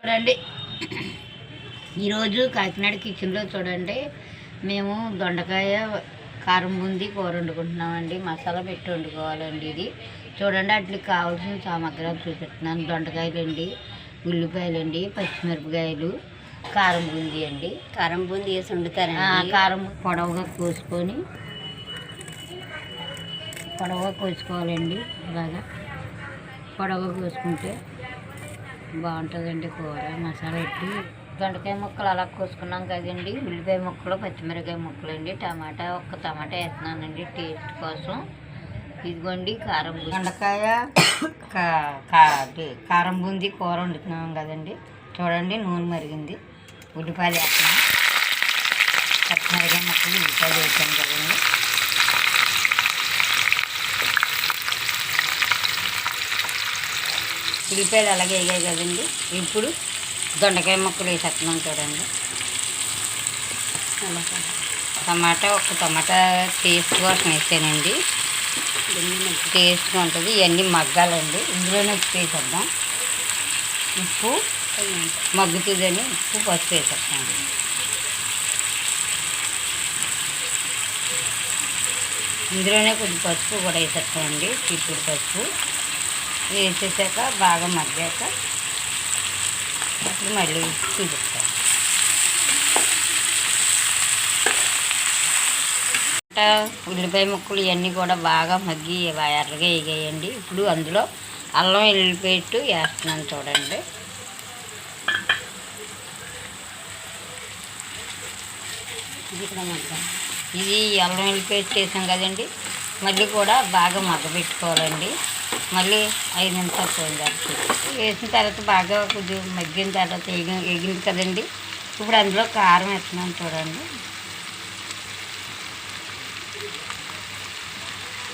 చూడండి, ఈరోజు కాకినాడ కిచెన్లో చూడండి మేము దొండకాయ కారం బూందీ కూర వండుకుంటున్నామండి. మసాలా పెట్టి వండుకోవాలండి. ఇది చూడండి, వాటికి కావాల్సిన సామగ్రిలు చూపిస్తున్నాను. దొండకాయలండి, ఉల్లిపాయలండి, పచ్చిమిరపకాయలు, కారం బూందీ అండి. కారం బూందీ వేసి వండుతారండి. కారం పొడవుగా కోసుకోవాలండి. ఇలాగా పొడవుగా కోసుకుంటే బాగుంటుందండి కూర. మసాలా పెట్టి దొండకాయ ముక్కలు అలా కోసుకున్నాం కదండి. ఉల్లిపాయ ముక్కలు, పచ్చిమిరపకాయ ముక్కలు అండి, ఒక్క టమాటా వేస్తున్నానండి టేస్ట్ కోసం. ఇదిగోండి కారం దొండకాయ కారం బూందీ కూర వండుతున్నాం కదండి. చూడండి, నూనె మరిగింది, ఉల్లిపాయలు వేస్తున్నాం, పచ్చిమిరపకాయ ముక్కలు, ఉల్లిపాయలు వేసాం కదండి. ఉల్లిపాయలు అలాగే వేగాయి కదండి. ఇప్పుడు దొండకాయ ముక్కలు వేసేస్తున్నాం చూడండి. ఒక్క టమాటా టేస్ట్ కోసం వేసానండి. టేస్ట్గా ఉంటుంది. ఇవన్నీ మగ్గాలండి. ఇందులోనే ఉప్పు వేసేద్దాం. ఉప్పు మగ్గుతుందని ఉప్పు, పసుపు వేసేస్తాం. ఇందులోనే కొద్ది పసుపు కూడా వేసేస్తామండి. చిప్పుడు పసుపు వేసేసాక బాగా మగ్గాక అప్పుడు మళ్ళీ చూపిస్తాం. ఉల్లిపాయ ముక్కలు ఇవన్నీ కూడా బాగా మగ్గి ఎర్రగా వేగాయండి. ఇప్పుడు అందులో అల్లం వెల్లుల్లిపేస్ట్ వేస్తున్నాను చూడండి. ఇది అల్లం వెల్లుల్లిపేస్ట్ వేసాం కదండి. మళ్ళీ కూడా బాగా మగ్గబెట్టుకోవాలండి. మళ్ళీ 5 నిమిషాలు పోయింది. వేసిన తర్వాత బాగా కొద్దిగా మగ్గిన తర్వాత ఎగింది కదండి. ఇప్పుడు అందులో కారం వేస్తున్నాను చూడండి.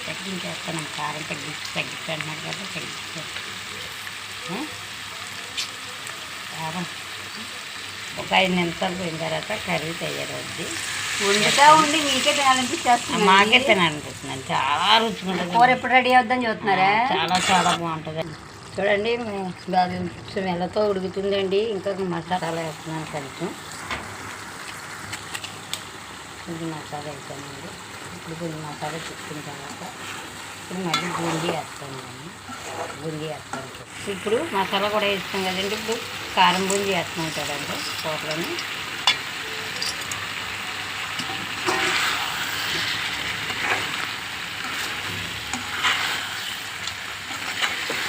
తగ్గించేస్తాను, కారం తగ్గించంటున్నాడు కదా, తగ్గించాను కారం. ఒక 5 నిమిషాలు పోయిన తర్వాత కర్రీ తయారవుద్ది. వండుతా ఉండి మీకే తినాలనిపిస్తుంది. మాకే తినాలనిపిస్తుంది. చాలా రుచిగా ఉంటుంది. కూర ఎప్పుడు రెడీ అవుద్దని చూస్తున్నారా? చాలా బాగుంటుంది. చూడండి, స్మెల్లతో ఉడుకుతుందండి. ఇంకా మసాలా వేస్తున్నాను కొంచెం. ఇది మసాలా వేసానండి. ఇప్పుడు కొన్ని మసాలా చిక్కిన తర్వాత ఇప్పుడు మళ్ళీ బూందీ వేస్తానండి. ఇప్పుడు మసాలా కూడా వేస్తాం కదండి. ఇప్పుడు కారం బూందీ వేస్తున్నాం చూడండి కూరలోని.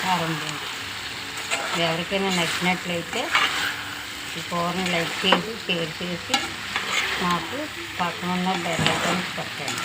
కారం బూందీ ఎవరికైనా నచ్చినట్లయితే ఈ కూరని లైక్ చేసి, షేర్ చేసి నాకు పక్కన ఉన్న బెల్ ఐకాన్ పెట్టండి.